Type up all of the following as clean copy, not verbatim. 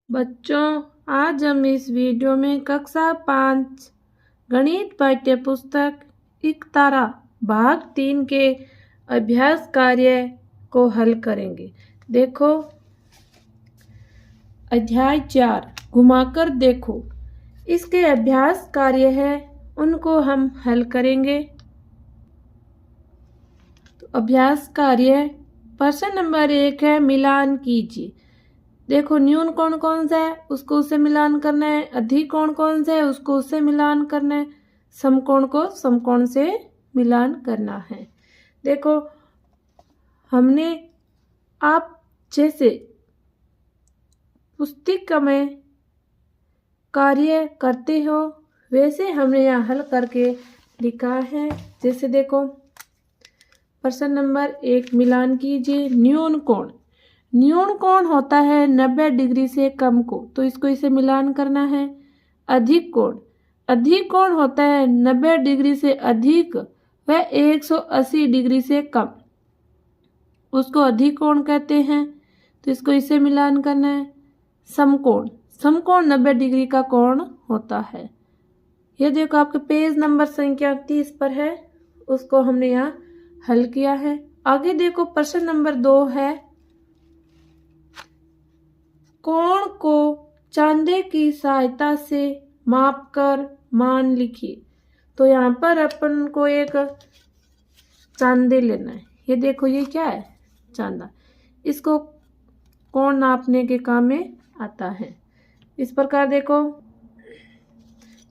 बच्चों, आज हम इस वीडियो में कक्षा 5 गणित पाठ्य पुस्तक एक तारा भाग 3 के अभ्यास कार्य को हल करेंगे। देखो, अध्याय 4 घुमाकर देखो। इसके अभ्यास कार्य है, उनको हम हल करेंगे। तो अभ्यास कार्य प्रश्न नंबर 1 है, मिलान कीजिए। देखो, न्यून कौन कौन सा है उसको उससे मिलान करना है, अधिक कौन कौन सा है उसको उससे मिलान करना है, समकोण को समकोण से मिलान करना है। देखो, हमने आप जैसे पुस्तिका में कार्य करते हो वैसे हमने यहाँ हल करके लिखा है। जैसे देखो, प्रश्न नंबर 1 मिलान कीजिए। न्यून कोण, न्यून कोण होता है 90 डिग्री से कम को, तो इसको इसे मिलान करना है। अधिक कोण, अधिक कोण होता है 90 डिग्री से अधिक व 180 डिग्री से कम, उसको अधिक कोण कहते हैं, तो इसको इसे मिलान करना है। समकोण, समकोण 90 डिग्री का कोण होता है। ये देखो, आपके पेज नंबर संख्या 30 पर है, उसको हमने यहाँ हल किया है। आगे देखो, प्रश्न नंबर 2 है, कोण को चांदे की सहायता से मापकर मान लिखिए। तो यहाँ पर अपन को एक चांदे लेना है। ये देखो, ये क्या है? चांदा। इसको कोण नापने के काम में आता है। इस प्रकार देखो,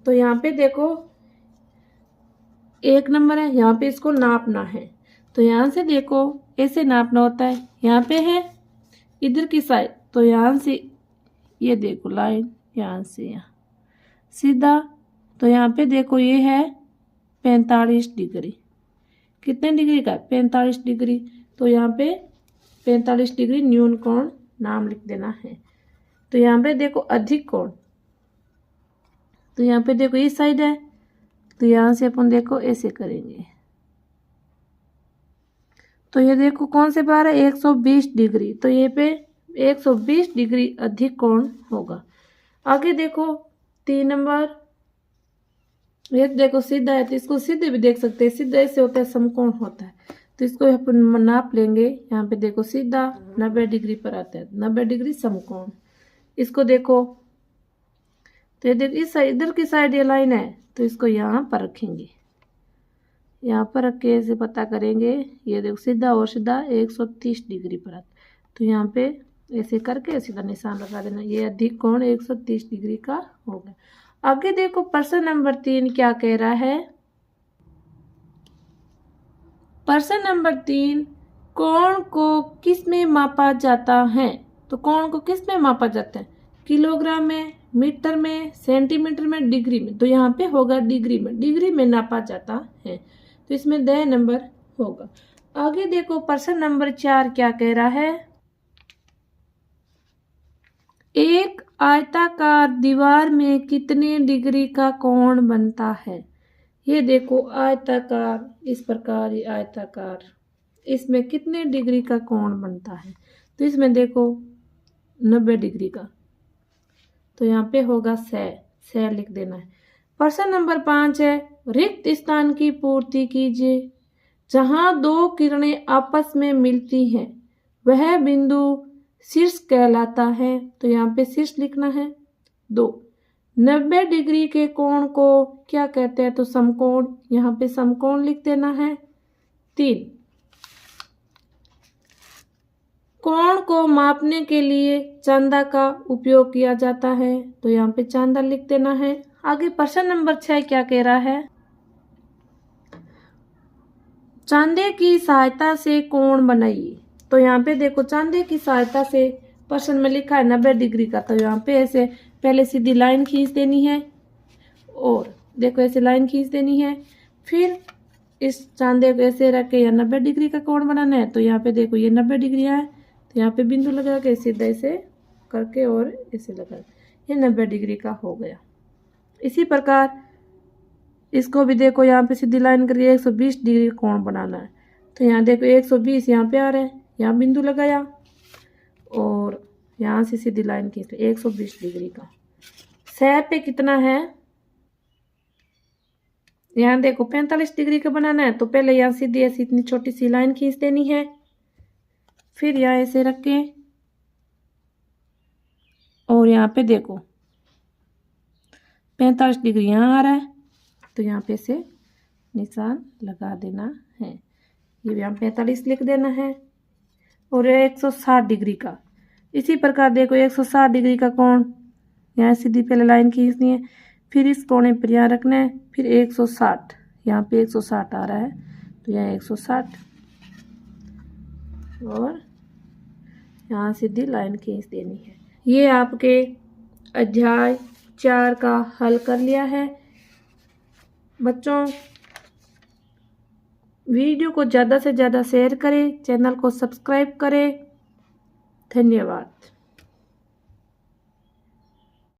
तो यहाँ पे देखो 1 नंबर है, यहाँ पे इसको नापना है। तो यहाँ से देखो ऐसे नापना होता है। यहाँ पे है इधर की साइड, तो यहाँ से ये देखो लाइन, यहाँ से यहाँ सीधा, तो यहाँ पे देखो ये है 45 डिग्री। कितने डिग्री का? 45 डिग्री। तो यहाँ पे 45 डिग्री न्यून कोण नाम लिख देना है। तो यहाँ पे देखो अधिक कोण, तो यहाँ पे देखो इस साइड है, तो यहाँ से अपन देखो ऐसे करेंगे, तो ये देखो कौन से बार है? 120 डिग्री। तो ये पे 120 डिग्री अधिक कोण होगा। आगे देखो 3 नंबर, ये देखो सीधा है, तो इसको सीधे भी देख सकते हैं। सीधा ऐसे होता है, समकोण होता है, तो इसको अपन नाप लेंगे। यहाँ पे देखो सीधा 90 डिग्री पर आता है, 90 डिग्री समकोण। इसको देखो, तो ये देखो इस इधर की साइड ये लाइन है, तो इसको यहाँ पर रखेंगे, यहाँ पर रख के ऐसे पता करेंगे। ये देखो सीधा और सीधा 130 डिग्री पर आता, तो यहाँ पे ऐसे करके सीधा निशान लगा देना। ये अधिक कोण 130 डिग्री का होगा। आगे देखो, प्रश्न नंबर 3 क्या कह रहा है? प्रश्न नंबर 3, कोण को किस में मापा जाता है? तो कोण को किस में मापा जाता है? किलोग्राम में, मीटर में, सेंटीमीटर में, डिग्री में। तो यहाँ पे होगा डिग्री में, डिग्री में नापा जाता है, तो इसमें 10 नंबर होगा। आगे देखो, प्रश्न नंबर 4 क्या कह रहा है? एक आयताकार दीवार में कितने डिग्री का कोण बनता है? ये देखो आयताकार, इस प्रकार ये आयताकार, इसमें कितने डिग्री का कोण बनता है? तो इसमें देखो 90 डिग्री का, तो यहाँ पे होगा 100 लिख देना है। प्रश्न नंबर 5 है, रिक्त स्थान की पूर्ति कीजिए। जहाँ 2 किरणें आपस में मिलती हैं वह बिंदु शीर्ष कहलाता है, तो यहाँ पे शीर्ष लिखना है। 2, 90 डिग्री के कोण को क्या कहते हैं? तो समकोण, यहाँ पे समकोण लिख देना है। 3, कोण को मापने के लिए चांदा का उपयोग किया जाता है, तो यहाँ पे चांदा लिख देना है। आगे प्रश्न नंबर 6 क्या कह रहा है? चांदे की सहायता से कोण बनाइए। तो यहाँ पे देखो चांदे की सहायता से, प्रश्न में लिखा है 90 डिग्री का, तो यहाँ पे ऐसे पहले सीधी लाइन खींच देनी है, और देखो ऐसे लाइन खींच देनी है। फिर इस चांदे को ऐसे रख के यहाँ 90 डिग्री का कोण बनाना है। तो यहाँ पे देखो ये 90 डिग्री है, तो यहाँ पे बिंदु लगा के सीधा ऐसे करके और ऐसे लगा, ये 90 डिग्री का हो गया। इसी प्रकार इसको भी देखो, यहाँ पे सीधी लाइन करके 120 डिग्री कोण बनाना है। तो यहाँ देखो 120 यहाँ पे आ रहा है, यहाँ बिंदु लगाया और यहाँ से सीधी लाइन खींच लो 120 डिग्री का। सह पे कितना है, यहाँ देखो 45 डिग्री का बनाना है, तो पहले यहाँ सीधी ऐसी इतनी छोटी सी लाइन खींच देनी है, फिर यहाँ ऐसे रख के और यहाँ पे देखो 45 डिग्री यहाँ आ रहा है, तो यहाँ पे से निशान लगा देना है। ये यहाँ 45 लिख देना है और 160 डिग्री का। इसी प्रकार देखो 160 डिग्री का कोण, यहाँ सीधी पहले लाइन खींचनी है, फिर इस कोने पर यहाँ रखना है, फिर 160, यहाँ पे 160 आ रहा है, तो यहाँ 160 और यहाँ सीधी लाइन खींच देनी है। ये आपके अध्याय 4 का हल कर लिया है। बच्चों, वीडियो को ज़्यादा से ज़्यादा शेयर करें, चैनल को सब्सक्राइब करें। धन्यवाद।